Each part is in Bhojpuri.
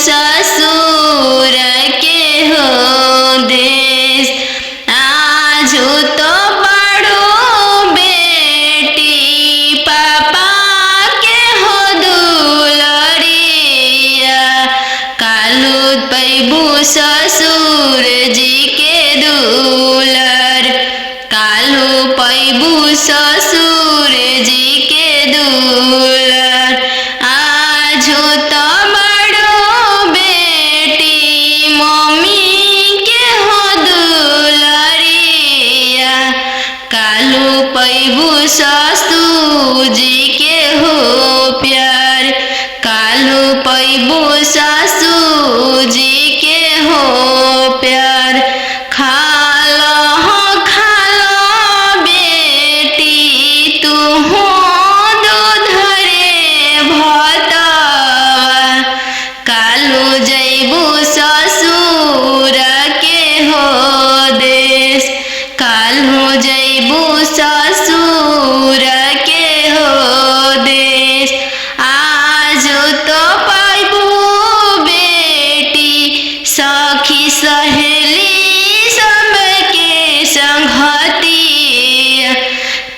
ससुर के हो देश। आजू तो बड़ो बेटी पापा के हो दुलरिया, कालू पैबू ससुर जी के दुलर, कालू पैबू ससुर जी के दुलर। आजू तो बड़ो बेटी मम्मी के हो दुलरिया, कालू पैबू ससुर जी के हो प्यार, कालू पैबू ससुर जी के हो प्यार। खालो बेटी तू हो दूध रे भतवा, कालू जैबू ससुर के हो देश, कालू जैबू ससुर के हो देश। आजू तो पैबू बेटी सखी सहेली सबके संगतिया,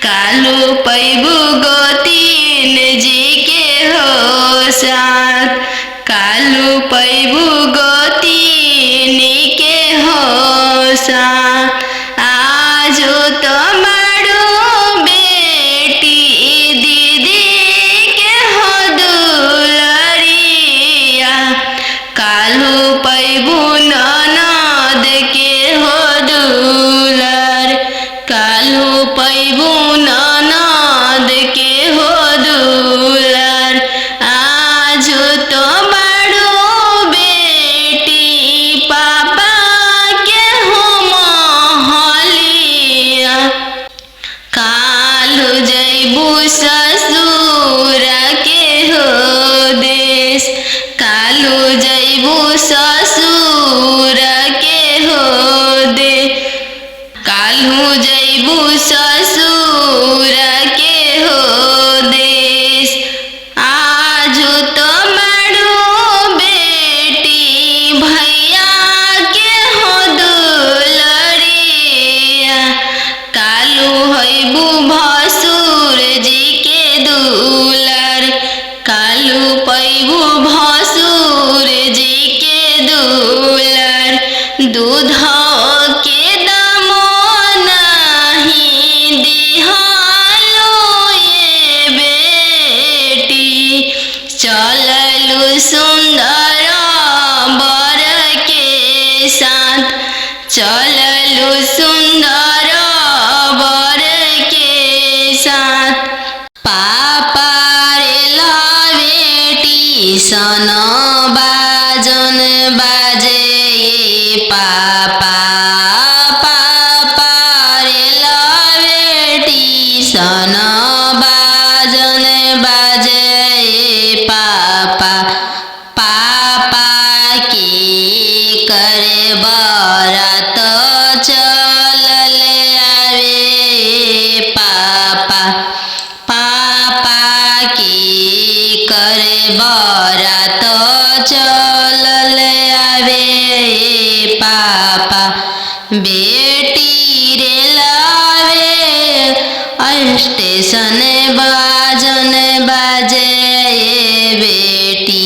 कालू पैबू गोतीन जी के हो साथ, कालू पैबू गोतीन के हो साथ। आजू तो बड़ो बेटी दीदी के हो दुलरिया, कालू पैबू ननद के हो दुलर, कालू पैबू ननद के हो दुलर। आजू तो बड़ो बेटी पापा के हो महलिया, कालू जैबू ससुर के हो देश, कालू जैबू ससुर के हो दे, कालू जैबू ससुर के हो देश। आजू तो बड़ो बेटी भैया के हो दुलरिया, कालू हैबू भसुर जी के दुलर, कालू पैबू भसुर जी के दुलर। दूध के दामो नहीं दिहालो ये बेटी, चललू सुंदर बर के साथ, चललू सुंदर बर के साथ। पापा रे ला बेटी सन बाजन बाजे पापा, पापा रे ला बेटी सन बाजन बाजे पापा। पापा की करे बरात चलले आवे पापा, पापा की करे बरात चलले आवे पापा। बेटी रे लावे स्टेशन बाजन बाजे बेटी,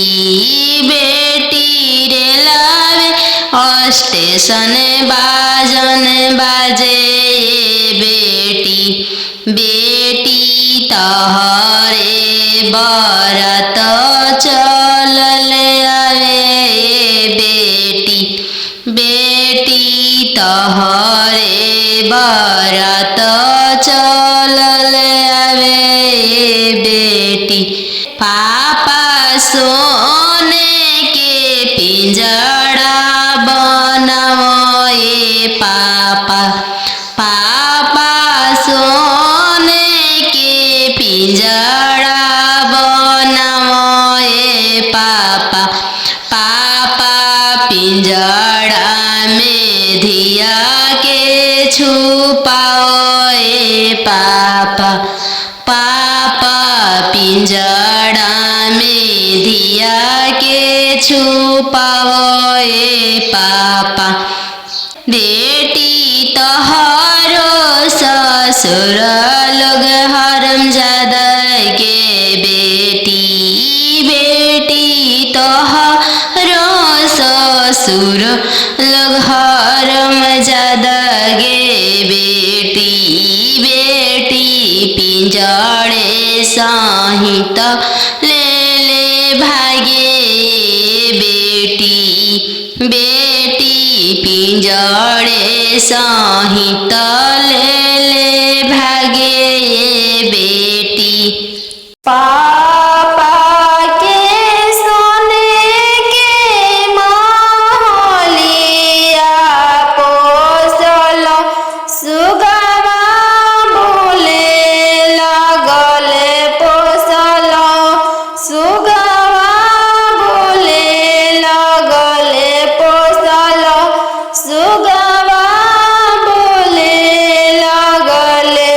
बेटी रे लावे स्टेशन बाजन बाजे बेटी। बेटी तहरे बरात चलले आवे बेटी, बेटी तहरे बरात चलले आवे बेटी। पापा सोने के पिंजड़ा बनाओ पापा, पापा सोने के पिंजड़ा बनाओ पापा। पापा पिंजड़ा में धिया के छुपाओ पापा, पापा पिंजड़ा में धिया के छुपावो ए पापा। बेटी तोहरो ससुर लोग हरामजादा के बेटी, बेटी तोहरो ससुर लोग हरामजादा गे बेटी, बेटी पिंजड़े सहित ले भागे बेटी, बेटी पिंजड़े सहित ले भागे बेटी। पापा के सोने के महलिया पोसल सुगवा बोले लगले पोसल सुगवा बोले लगले पोसल सुगवा बोले लगले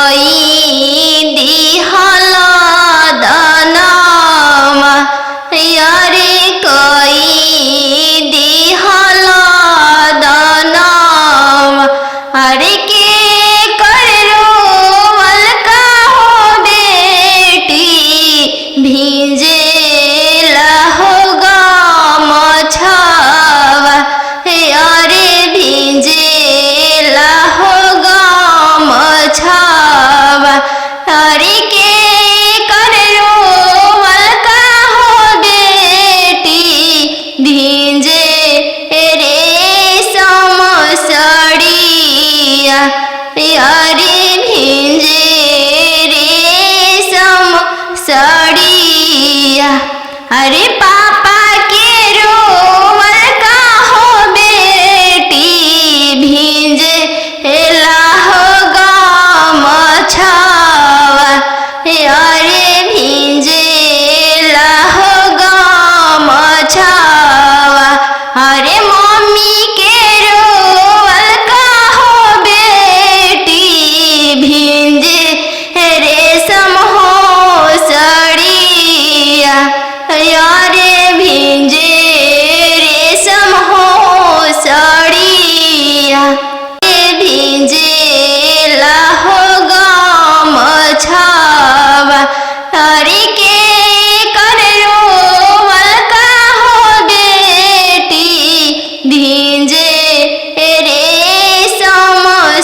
कई दिहल दनमा यारे कई दिहल दनमा अरे के करो मलका हो बेटी भींजे लहो गमछावा यारे भींजे लहो गमछावा अरे के करो मलका हो बेटी भींजे रेशम साड़िया यारे भींजे रेशम साड़िया अरे पापा के रोवल का हो बेटी भींजे लाहो गमछावा यारे भींजे लाहो गमछावा अरे मम्मी के रोवल का हो बेटी भींजे रेशम हो साड़िया यारे भींजे रेशम हो साड़िया भींजे लाहो गमछावा अरे के करो मलका हो बेटी भींजे रेशम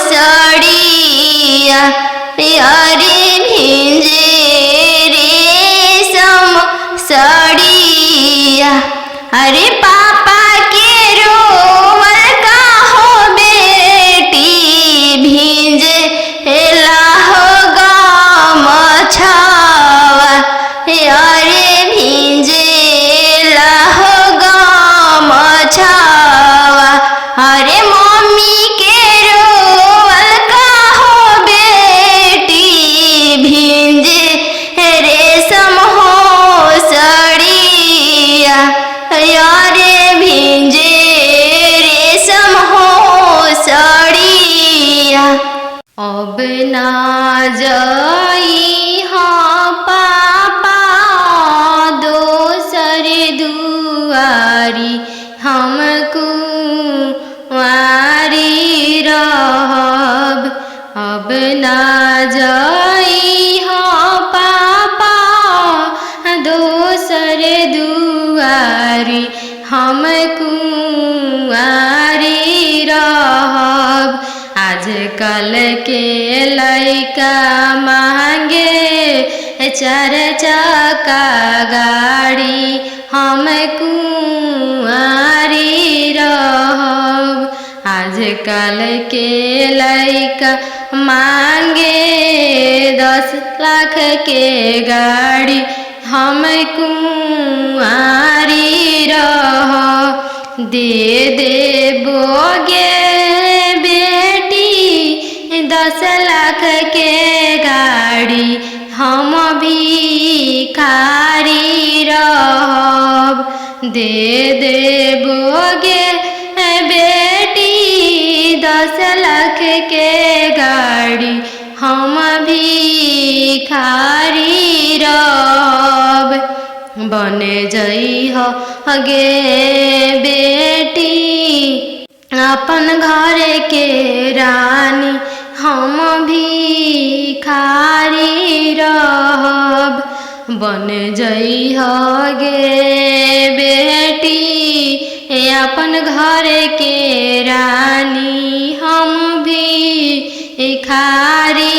साड़िया यारे भींजे रेशम साड़िया अरे पापा के रोवल का हो बेटी भींजे लाहो गमछावा यारे भींजे लाहो गमछावा अरे मम्मी के रोवल का हो बेटी भींजे रेशम हो साड़िया यारे भींजे रेशम हो साड़िया अब ना जाई हाँ पापा दोसर दुआरी हमको वारी रहब अब ना जाई हाँ पापा दोसर दुआरी हम कुंवारी रहब आजकल के लइका मांगे 4 चक्का गाड़ी हम कुंवारी रहब आजकल के लइका मांगे 10 लाख के गाड़ी हम कुंवारी रहब दे देबोगे बेटी 10 लाख के गाड़ी हम भिखारी रहब दे देबोगे बेटी 10 लाख के गाड़ी हम भिखारी रहब बन जइह गे बेटी अपन घर के रानी हम भिखारी रहब बन जइह गे बेटी अपन घर के रानी हम भिखारी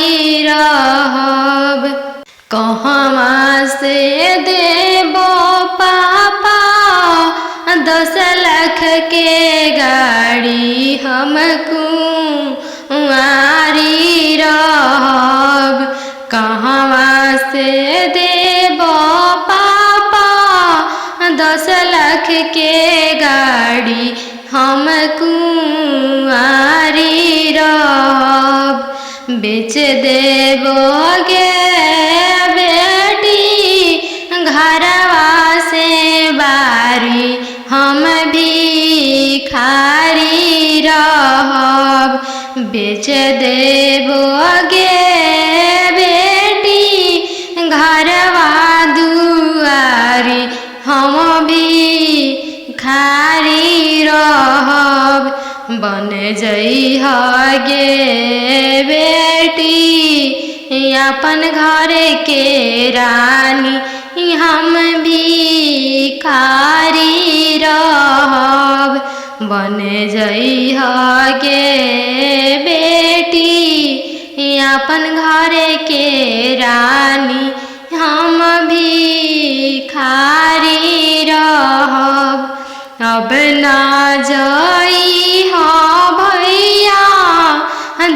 रहब कहवा से देबो पापा 10 लाख के गाड़ी हम कुंवारी रहब कहवा से देबो पापा 10 लाख के गाड़ी हम कुंवारी रहब बेच देबोगे बेटी घरवा से बारी हम भिखारी रहब बेच देबोगे गे बेटी अपन घर के रानी हम भिखारी रहब। बन जइह गे बेटी अपन घर के रानी हम भिखारी रहब। अब ना जइह भैया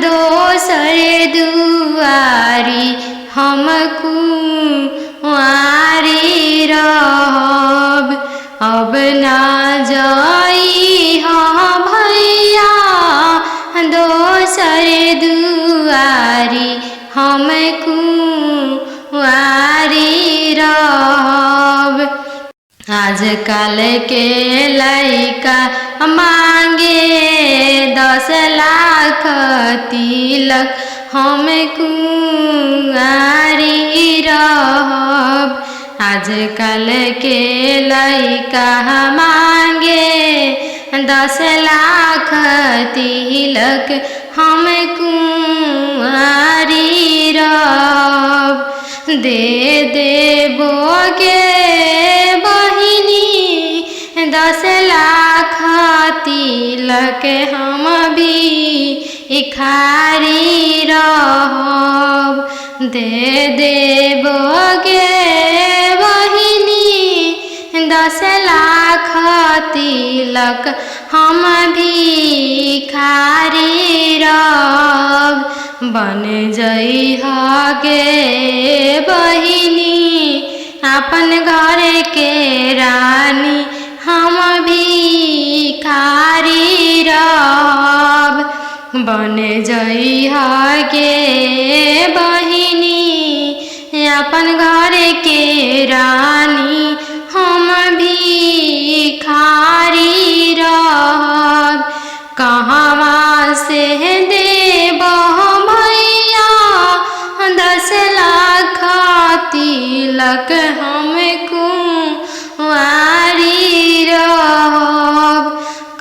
दोसर दुआरी हम कुंवारी रहब। अब ना जइह भैया दोसर दुआरी हम कुंवारी रहब। आजकल के लइका मांगे 10 लाख तिलक हम कुंवारी रहब। आजकल के लइका मांगे 10 लाख तिलक हम कुंवारी रहब। दे देबोगे बहिनी 10 लाख तिलक हम भिखारी रहब। दे देबोगे बहिनी 10 लाख तिलक हम भिखारी रहब। बन जइह गे बहिनी अपन घर के रानी हम भिखारी रहब। बन जइह गे बहिनी अपन घर के रानी हम भिखारी रहब। कहवा से देबह भैया 10 लाख तिलक हम कुंवारी रहब।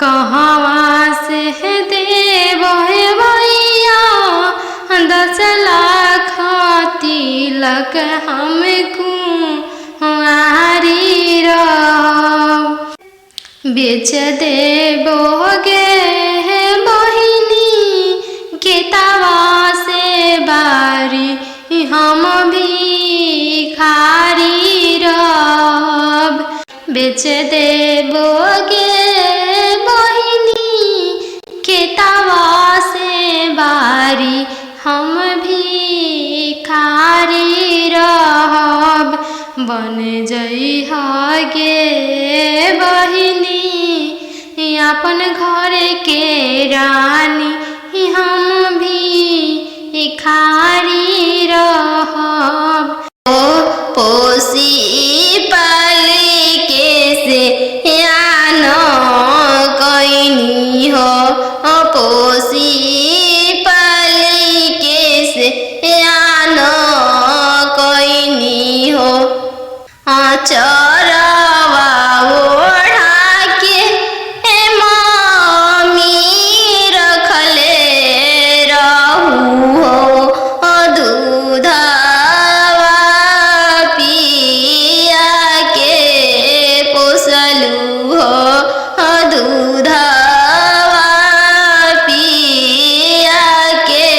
कहवा से देबह भैया 10 लाख तिलक हम कुंवारी रहब। बेच देबोगे बहिनी केतवा से बारी हम भिखारी रहब। बेच देबोगे बहिनी केतवा से बारी हम भिखारी रहब। बन जइह गे बहिनी अपन घर के रानी हम भिखारी रहब। ओ पोसी पाली के से यान कैनी हो। पोसी पाली के से यान कैनी हो। चरवा ओढ़ा के मम्मी रखले रहू हो। दूधवा पिया के पोसलू हो। दूधवा पिया के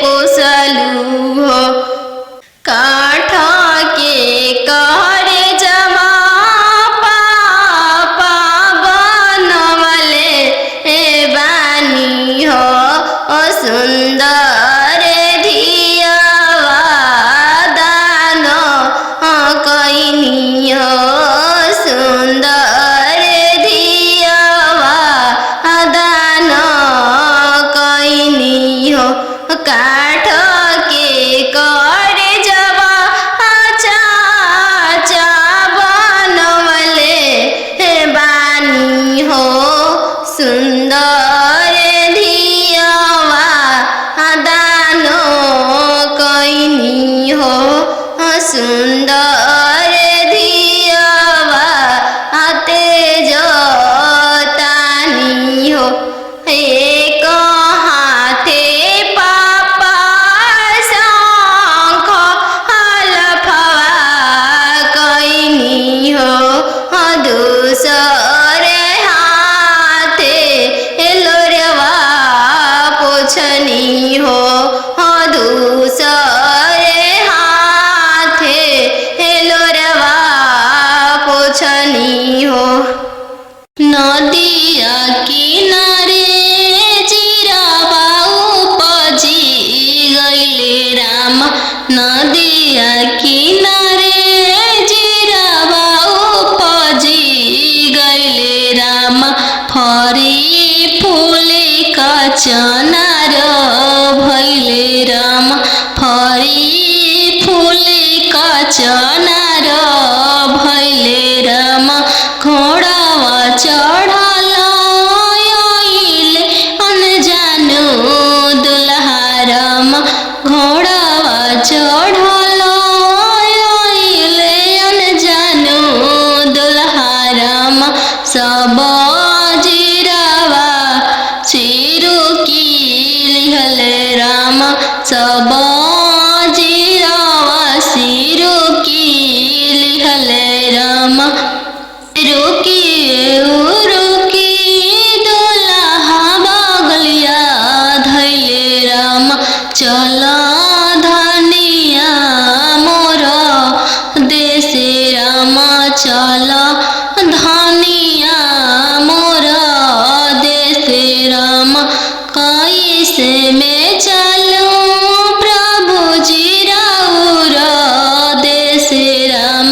पोसलू हो। काठ के कहरे बड़ी फूल का चनार भैले राम घोड़ावा चढ़ल आइले अनजानो दुल्हा राम घोड़ावा चढ़ल आइले अनजानो दुल्हा राम सब जीरावा चिरू की लिहल राम सब जीरावा सिरू की लिहल राम रुकी रुकी दुल्हा बगलिया धैले राम चल धनिया मोर देश राम चल धनिया मोर देश राम कैसे में चलूं प्रभु जी राउर देश राम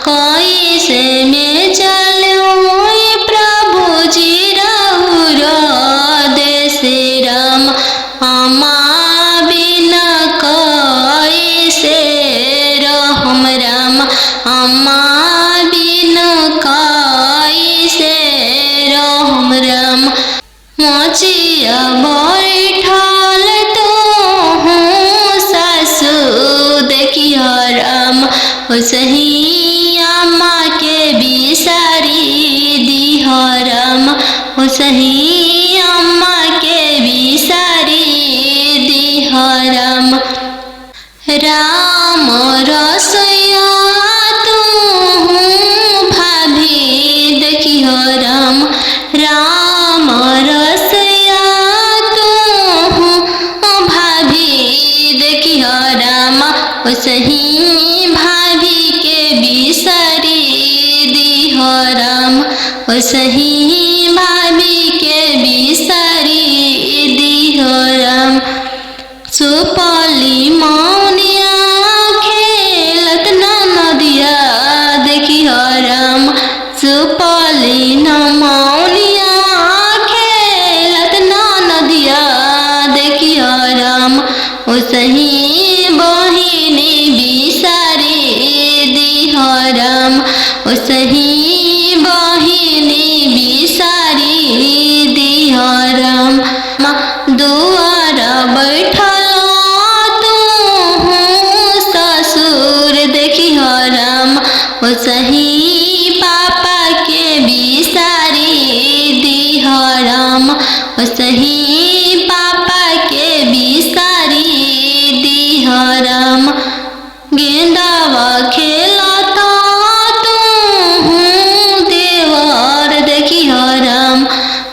कैसे में चलूं प्रभु जी राउर देश राम अम्मा बिना कैसे रहम राम अम्मा बिना कैसे रहम राम मोचिया बैठल तो हूँ सासु देखियो राम सही अम्मा के बिसारी दिह राम सही अम्मा के बिसारी दिह राम राम रसोया तू भाभी देखियो राम राम रसोया तू भाभी देखियो राम सही भाभी के बिसारी दिह राम सही भाभी के बिसारी दिह राम सुपली मौनिया खेलत नदिया देखियो राम सुपली मौनिया खेलत नदिया देखियो राम सही बहिनी बिसारी दिह राम सही बहिनी बिसारी दिह राम दुआर बैठल तू ससुर देखियो राम सही पापा के बिसारी दिह राम सही पापा के बिसारी दिह राम गेंदावा खेलता तू देवर देखियो राम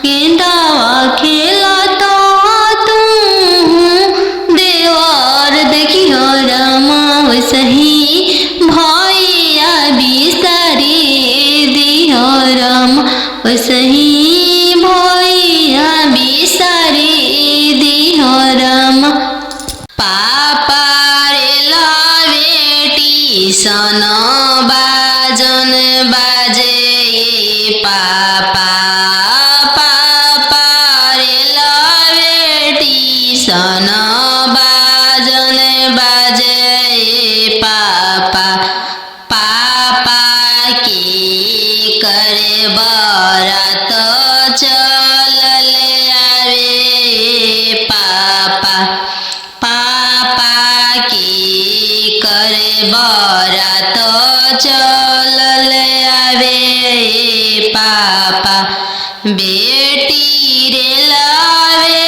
गेंदावा खेलता तू देवर देखियो राम सही भैया बिसारी दिह राम सही भैया बिसारी दिह राम पापा रे बेटी सन बाजन बाजे पापा पापा रे बेटी सन बाजन बाजे पापा पापा की करे बरात चलल आवे पापा पापा की करे बरात चलल आवे पापा बेटी रे लावे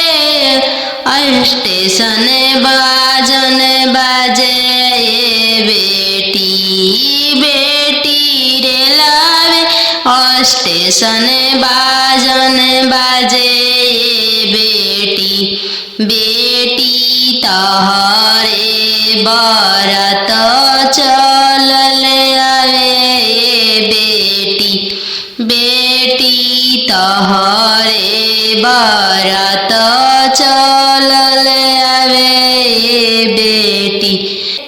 स्टेशन बाजन बाजे बेटी बेटी रे लावे स्टेशन बाजन बाजे बेटी बेटी तहरे बरात चलल आवे बेटी बेटी तहरे बरात चलल आवे बेटी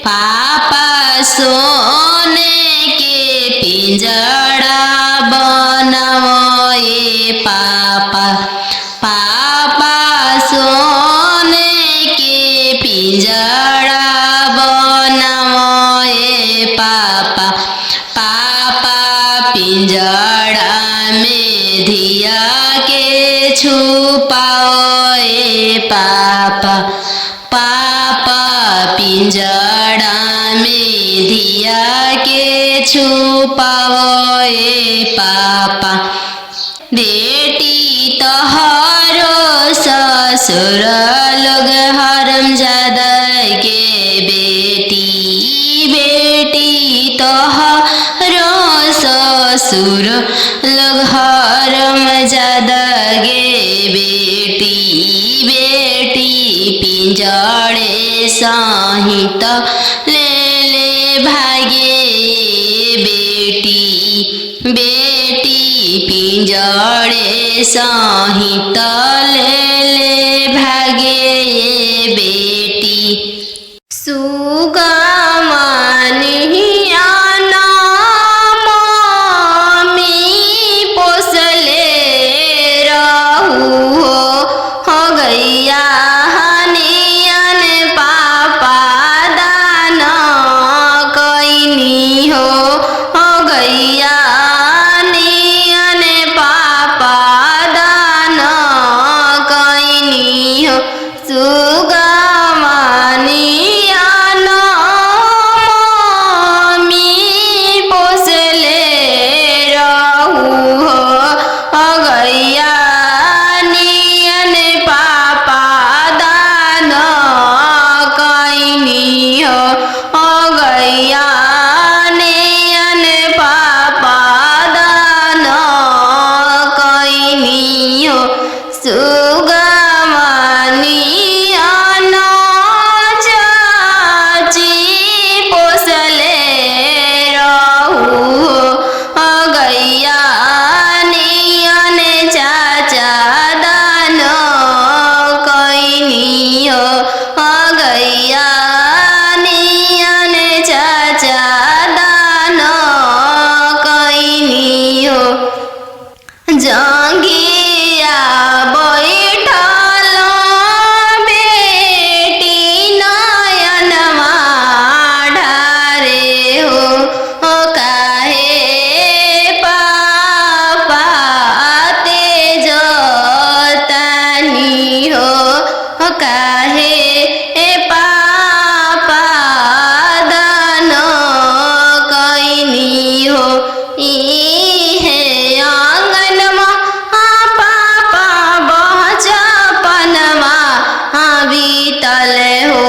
पापा सोने के पिंजड़ा बनावे पापा पापा सोने के पिंजड़ा पिंजड़ा में धिया के छुपाओ ए पापा। पापा पिंजड़ा में धिया के छुपाओ ए पापा। बेटी तोहरो ससुर लोग हरामजादा के बेटी। बेटी तोहरो ससुर लोग हरामजादा गे बेटी। बेटी पिंजड़े सहित ले ले भागे बेटी। बेटी पिंजड़े सहित ले ले भागे बेटी। सुगा मानिया नाम मी पोसले रहू हो गैया हनियन पापा दान कैनी हो गैया नियन पापा दान कैनी हो। सुगा मानिया मी पोसले रहू हो गैया नियन पापा दान कैनी हो गैया नियन पापा दान कैनी हो। सुगा मानिया चाची पोसले रहू हो गैया नियन चाचा दान कैनी हो गैया नियन चाचा दान कैनी हो। जंगिया बैठल बेटी नयनमा ढारे हो काहे पापा तेज तानी हो काहे पापा दान कैनी हो। इहे आंगनमा पापा बचपनमा बीतल हो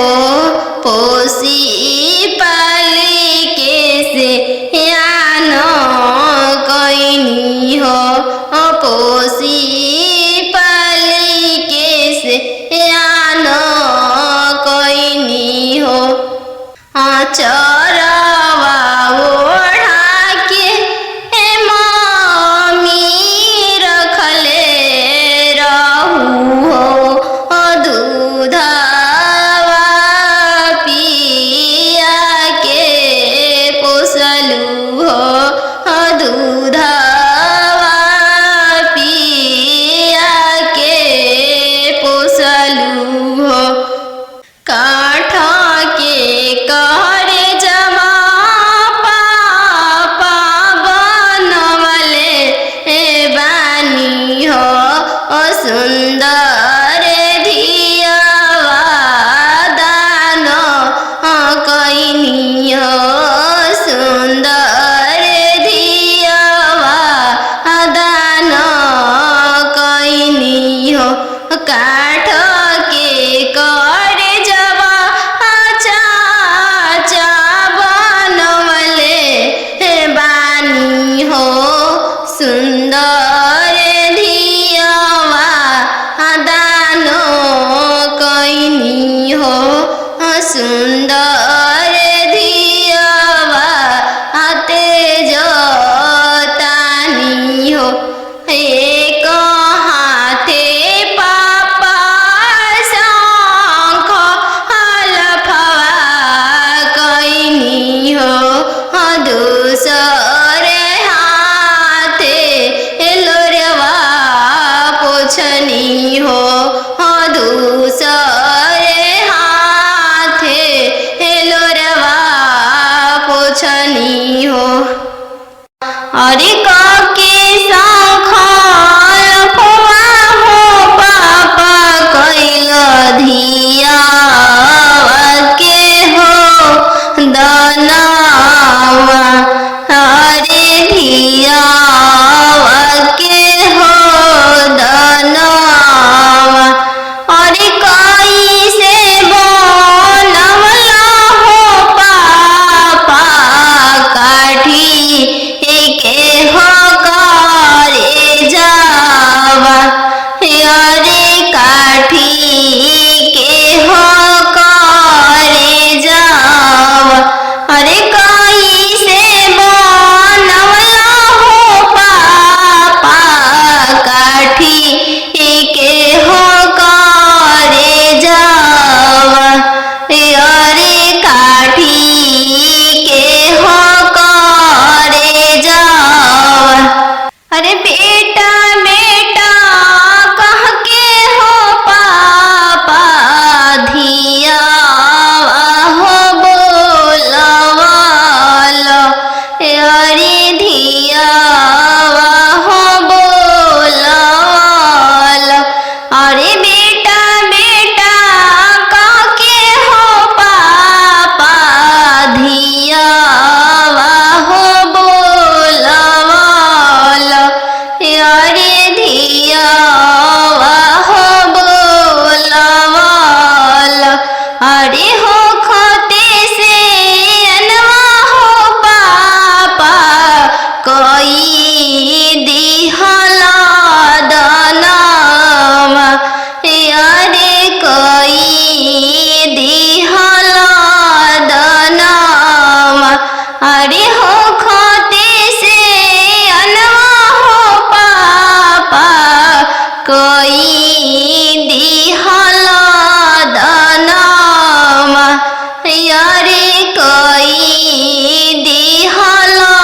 पोसी पाली के से यान कैनी हो पोसी पाली के से यान कैनी हो। चरवा ओढ़ा के मम्मी रखले रहू हो दूधवा पिया के पोसलू हो दूधवा पिया के पोसलू हो। काठ के करे जा अरे काके सांखल फुआ हो पापा कैल धिया के हो दनावा अरे धिया के हो दनावा अरे कैसे बनवला हो पापा काठी के हो करे जावा अरे काठी के हो करे जावा अरे कैसे बनवला हो पापा काठी के हो करे जावा अरे काठी के हो करे जावा अरे बेटा बेटा कह के हो पापा धिया हो बोलवालो अरे धिया हो बोलवालो अरे बेटा बेटा कह के हो पापा धिया हो बोलवालो अरे धिया हो बोलवालो अरे हो खते से अनवा हो पापा कोई दिहला दनावा अरे कोई दिहला दनावा अरे हो खते से अनवा हो पापा कोई दिहला दनावा अरे कोई दिहला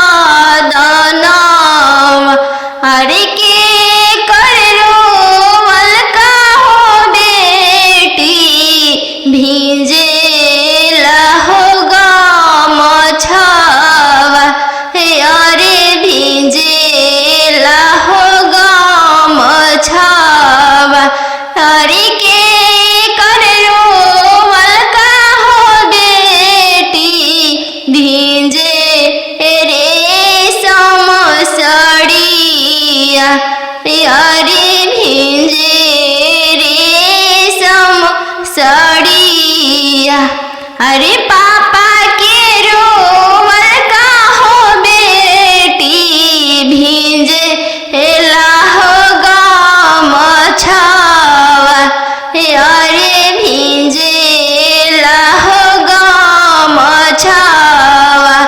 दनावा अरे के करो मलका हो बेटी भींजे लहोगा मछावा अरे भींजे लहोगा मछावा अरे के करो मलका हो बेटी भींजे रेशम सड़िया अरे भींजे रेशम सड़िया अरे पापा के रोवल का हो बेटी भींजे लाहोगा मछावा अरे भींजे लाहोगा मछावा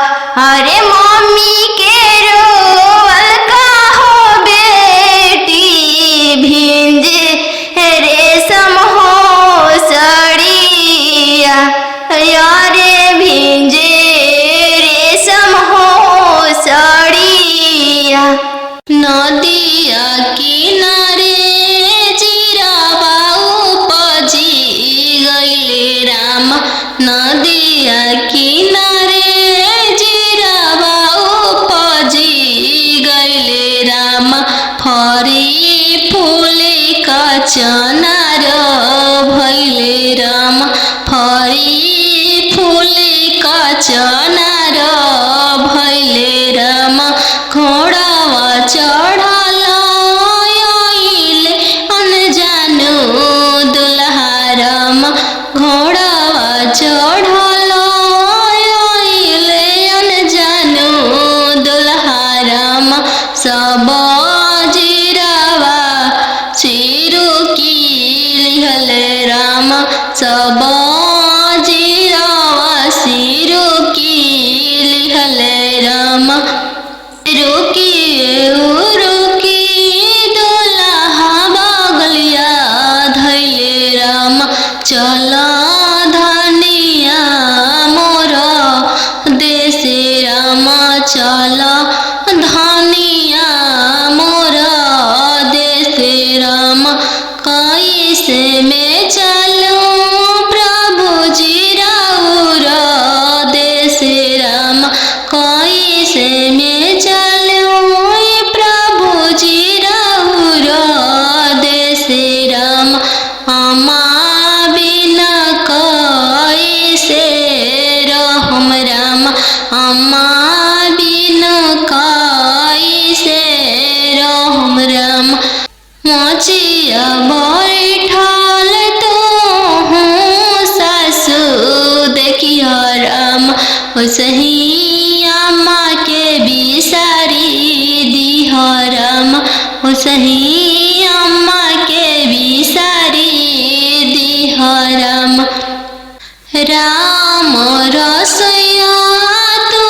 अरे मम्मी के रोवल का हो बेटी भींजे रेशम हो सड़िया अरे भींजे रेशम हो सड़िया नदिया किनारे जीराबा उपजी गइले राम नदिया किनारे जीराबा उपजी गइले राम फरी फूले कचनार भइले राम फरी फूले कचनार भइले राम घोड़ावा चढ़ल आइले अनजानो दुल्हा राम घोड़ावा चढ़ल आइले अनजानो दुल्हा राम सब जीरावा चिरू की लिहले राम सब जीरावा सिरू की ओसही अम्मा के बिसारी दिह राम ओसही अम्मा के बिसारी दिह राम राम रसोइया तू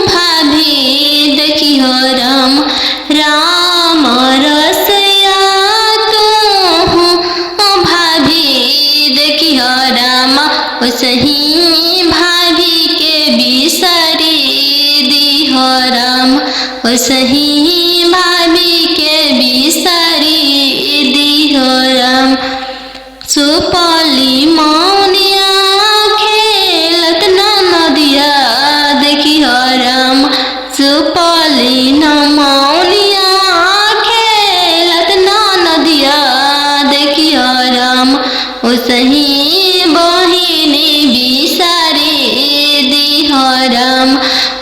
भाभी देखी हो राम राम रसोइया तू भाभी देखी हो राम ओसही भाभी के बिसारी दिह राम ओसही भाभी के बिसारी दिह राम सुपली मौनिया खेलत ना नदिया देखी हो राम सुपली न मौनिया खेलत ना नदिया देखी हो राम ओसही बहिनी बिसारी दिह राम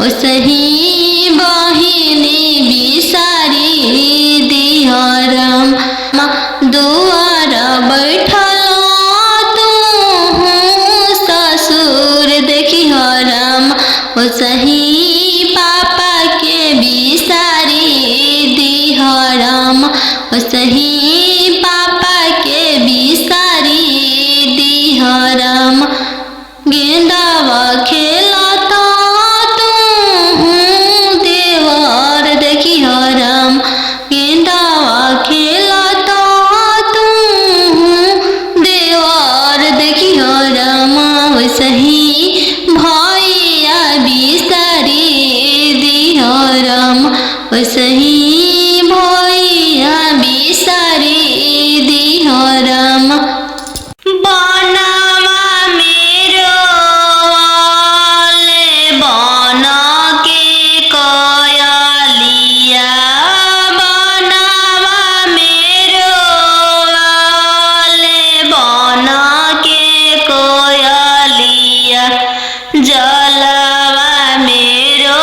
ओसही बहिनी बिसारी दिह राम दुआर बैठल ससुर देखी हो राम ओसही पापा के बिसारी दिह राम ओसही पापा के बिसारी दिह राम गेंदावा खेलता तू देवर देखी हो राम गेंदावा खेलता तू देवर देखी हो राम ओसही भैया बिसारी दिह राम ओसही भैया बिसारी दिह राम बनवा मेरो वाले बन के कयलिया बनवा मेरो वाले बन के कोयलिया जलवा मेरो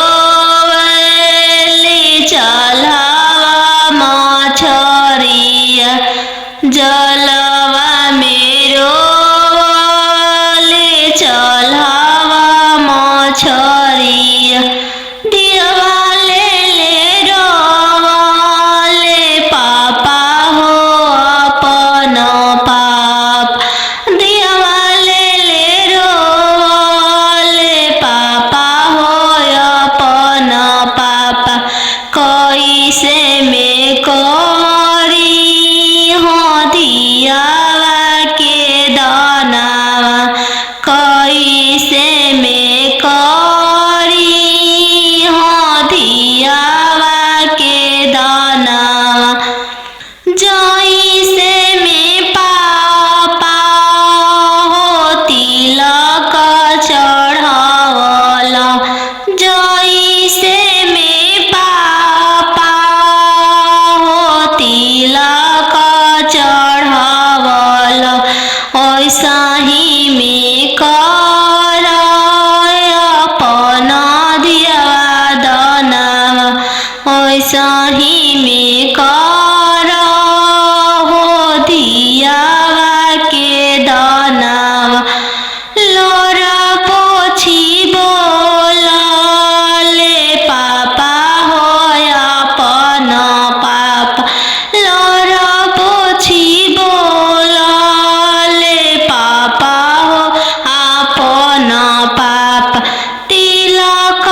वाले चलवा मछरिया जलवा मेरो वाले चलवा मछरिया दिवाले ले रोवाले पापा हो अपन पाप दिवाले ले रोवाले पापा हो अपन पापा कैसे में करी हो दियावा के दानावा कैसे में करी हो दियावा के दानावा जैसे में पापा हो तिलक चढ़ावला जैसे में पापा हो तिलक चढ़ावला ऐसा ही में कर अपन दियावा दानावा ऐसा ही में कर हो दियावा के दानावा लोरा पोछी बोला ले पापा हो अपन पापा लोरा पोछी बोला ले पापा हो अपन पापा तिलक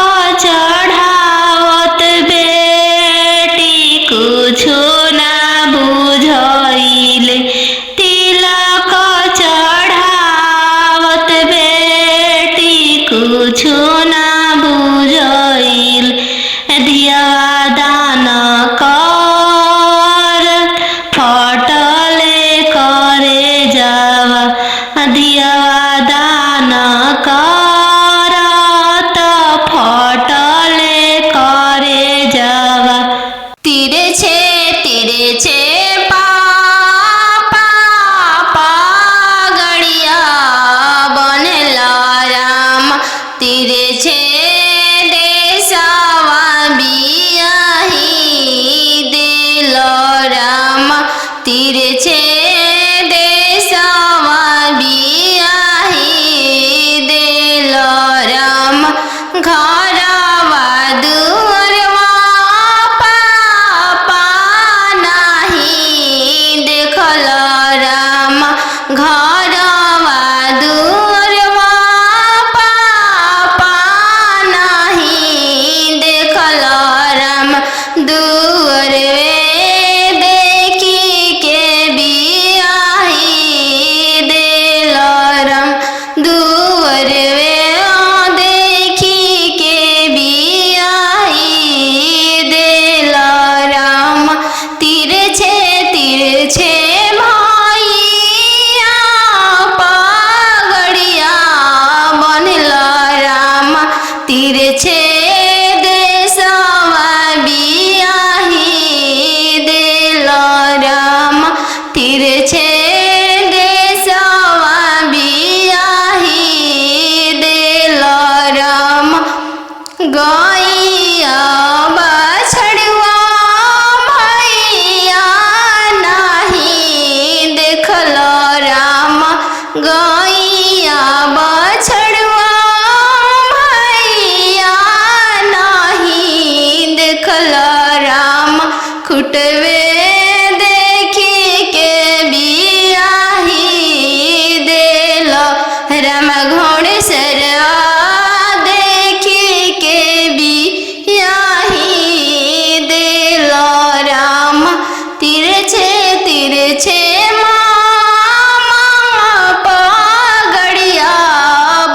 चढ़ावत बेटी कुछो ना बुझाइले तिलक चढ़ावत बेटी कुछो ना बुझाइल दियावा दान कर फटले करे जावा दियावा दान कर त फटले करे जावा तीरे छे पापा गड़िया बनेला राम तीरे राम गैया बछड़ुआ भैया नहीं देखल राम गैया बछड़ुआ भैया नहीं देखल राम खुटवे देखी के बियाही देल राम घोड़सरवा देखी के बियाही देल राम तिरछे तिरछे पगड़िया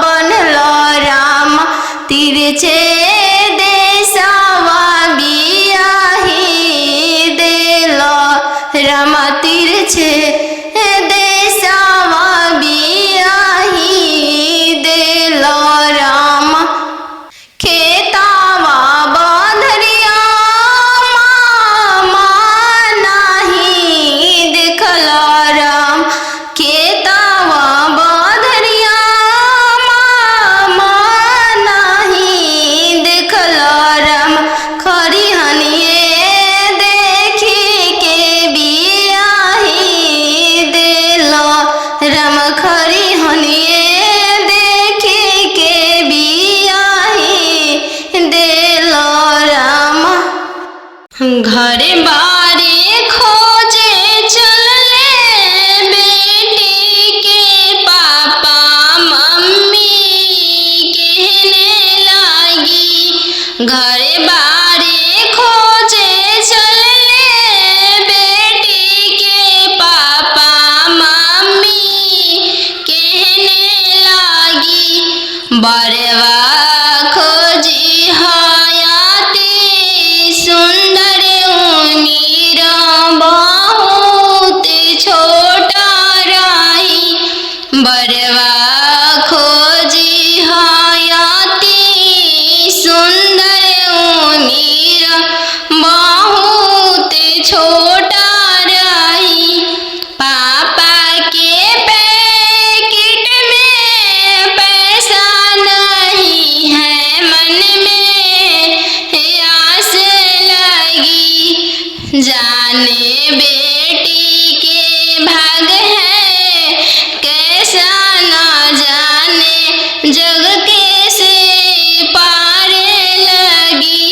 बनल राम तिरछे देशवा बियाही देल राम तिरछे देशवा बियाही देल राम खेतावा बंधरिया मामा नहीं देखल राम खेतावा बंधरिया मामा नहीं देखल राम खरिहनिए देखी के बियाही देल राम खरिहनिए देखी के बियाही देल राम घरे बारे खोजे चलले बेटी के पापा मम्मी कहने लागी घरे बारे खोजे चलले बेटी के पापा मम्मी कहने लागी बरवा खोजी हयाती सुंदर उमीर बहुत छोटा रही बरवा खोजी हयाती सुंदर उमीर बहुत छोटा रही पापा के पैकेट में पैसा नहीं है मन में आस लगी जाने बेटी के भाग है कैसा न जाने जग कैसे पार लगी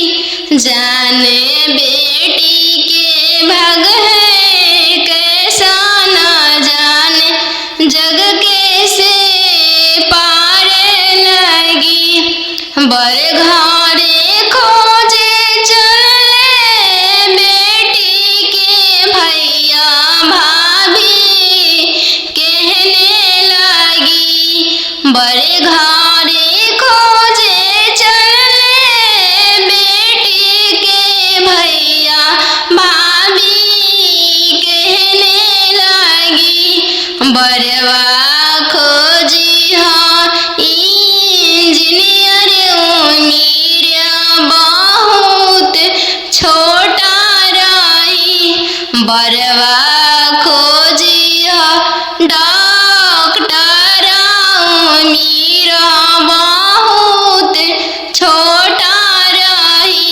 जाने बेटी के भाग है कैसा न जाने जग कैसे पार लगी बर घरे खोजे चलले बेटी के भैया भाभी कहने लगी बड़े घरे खोजे चलले बेटी के भैया भाभी कहने लगी बरवा खोजी हाँ इंजीनियर उमीर बहुत छोटा रही बरवा खोजी हाँ डॉक्टर उमीर बहुत छोटा रही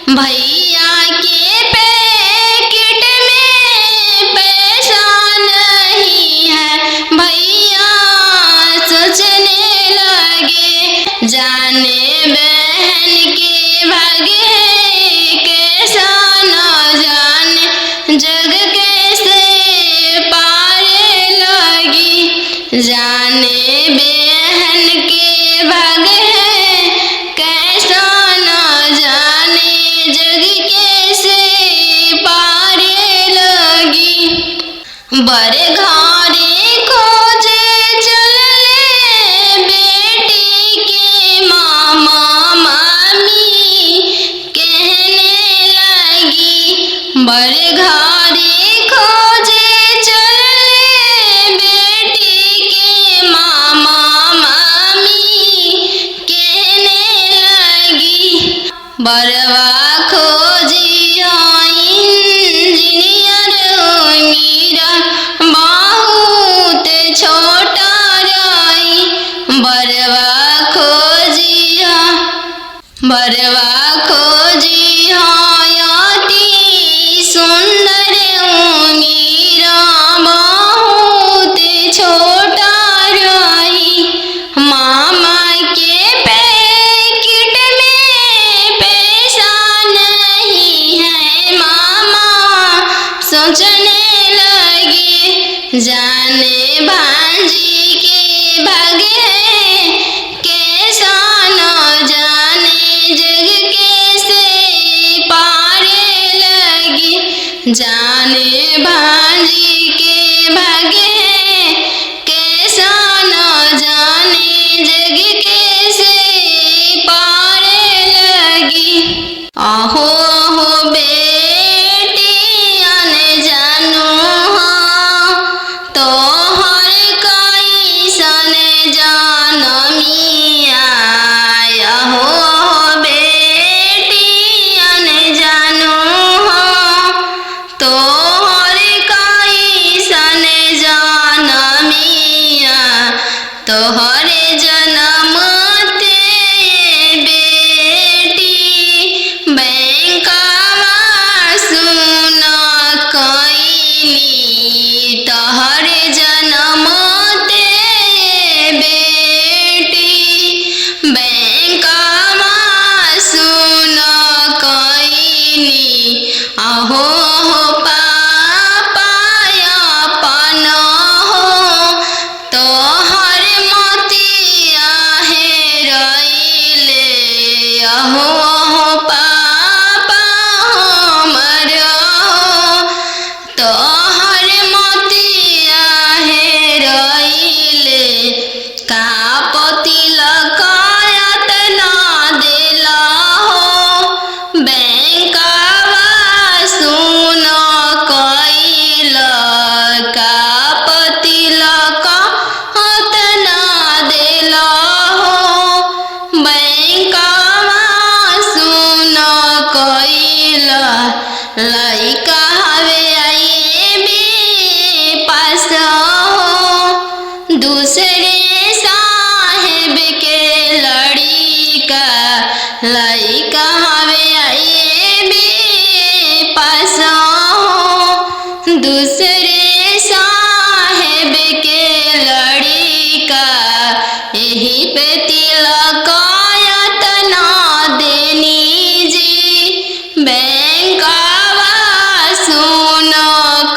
भैया के पैकेट में पैसा नहीं है भैया सोचने लगे जाने बहन के भागे कैसा न जाने जग कैसे पार लगी जाने बहन के भागे कैसा न जाने जग कैसे पार लगी बड़े घरे खोजे चलले बेटी के मामा मामी कहने लगी बड़े घरे खोजे चलले बेटी के मामा मामी कहने लगी बरवा खोजी इंजीनियर मीरा बहुत छोटा रही बरवा खोजी बरवा खोजी हयती सुंदर मीरा बहुत छोटा रही। मामा के पैकेट में पैसा नहीं है। मामा सोचने लगे जाने भांजी के भागे हैं कैसा न जाने जग कैसे पारे लगी। जाने भांजी के भागे हैं कैसा न जाने जग कैसे पारे लगी। आहो आहो बेटी अन जानू हाँ तो हर कोई सन जानमिया। आहो आहो बेटी अन जानू हाँ तो हर कोई सन जानमिया। तोहरे जन्म ते बेटी बैंकवा सुन कईनी। तोहरे जन्म ते बेटी बैंकवा सुन कईनी। आहो हो पापा अपन हो तोहर मोतिया हेरैले। आहो हो पापा हमर हो तोहर मोतिया हेरैले। का पतिलक एतना देला हो बैंकवा सुन कइल। का पतिलक एतना देला हो बैंकवा सुन कइल। लइका हवे आईबी पास हो दूसरे साहेब के लड़िका। लइका हवे आईबी पास हो दूसरे साहेब के लड़िका। यही पे तिलक एतना देनी जी बैंकवा सुन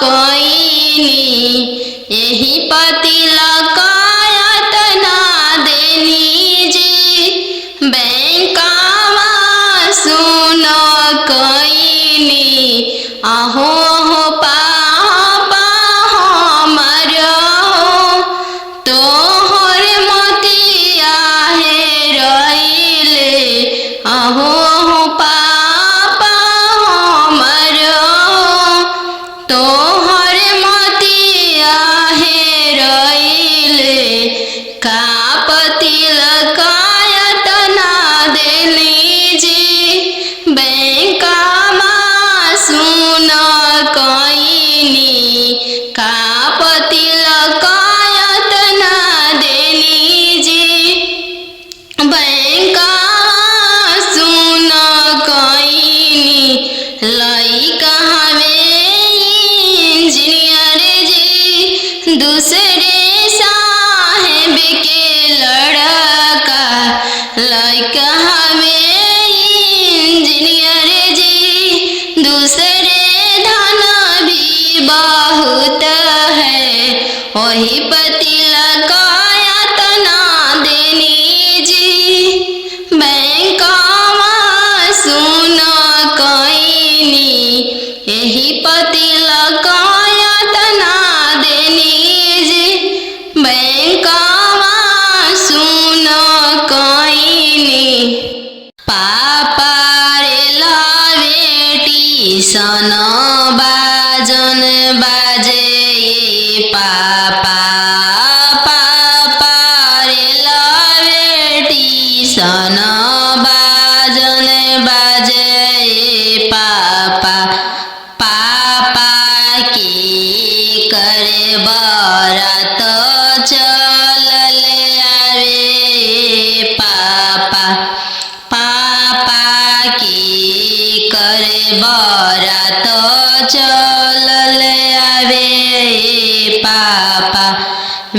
कईनी। यही पे तिलक एतना देनी जी बैंकवा सुन कईनी। आहो हो पापा हमर हो तोहर मोतिया हेरैले। आहो हो पापा हमर हो तोहर मोतिया हेरैले। का पतिलक एतना देली जी बैंकवा सुन कईनी। का पतिलक एतना देली जी बैंकवा सुन कईनी। लइका हवे इंजीनियर जी दूसरे साहेब के लड़का। लइका हवे इंजीनियर जी दूसरे धन भी बहुत है। वही पतिलक एतना देनी जी बैंकवा सुन कईनी। यही पतिलक एतना देनी जी बैंकवा सुन कईनी। पापा रे बेटी सन बाजन बाजे पापा। पापा रे बेटी सन बाजन बाजे पापा। पापा की करे बरात चलल आवे पापा। पापा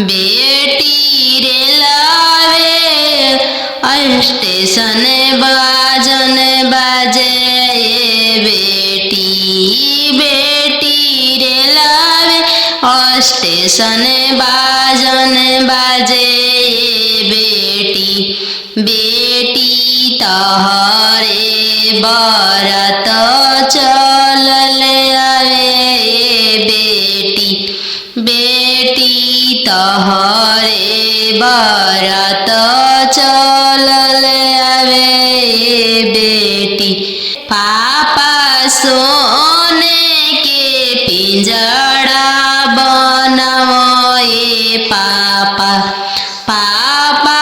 बेटी रे लावे स्टेशन बाजन बाजे ये बेटी, बेटी रे लावे स्टेशन बाजन बाजे ये बेटी, बेटी तोहरे बरत चलल आवे ये बेटी, बेटी तोहरे बरत चलल आवे ये बेटी। पापा सोने के पिंजड़ा बनाओ ये पापा, पापा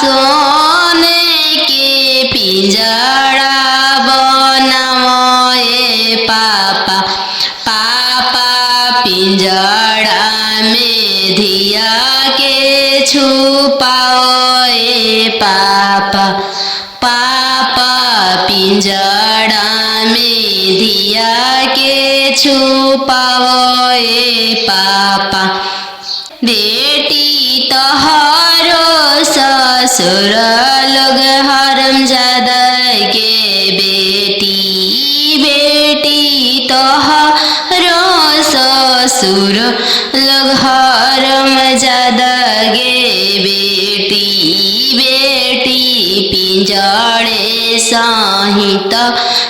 सोने के पिंजड़ा बनाओ ये पापा, पापा पिंजड़ा में धिया के छुपाओ ये पापा, पापा पिंजड़ा में धिया के छुपाओ ये पापा। बेटी तोहरो ससुर लोग हरामजादा के बेटी, बेटी तोहरो ससुर लोग हरामजादा गे बेटी, बेटी पिंजड़े सहित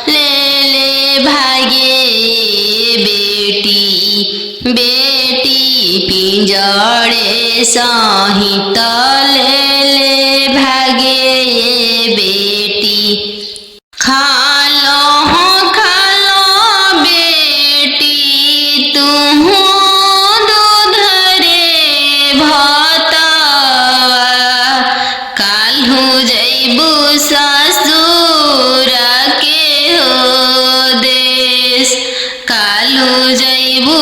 ले ले भागे बेटी, बेटी पिंजड़े सहित ले ले भागे बेटी। खालो बेटी तुहू दूध रे भतवा, काल्हू जैबू ससुर के हो देश, काल्हू जैबू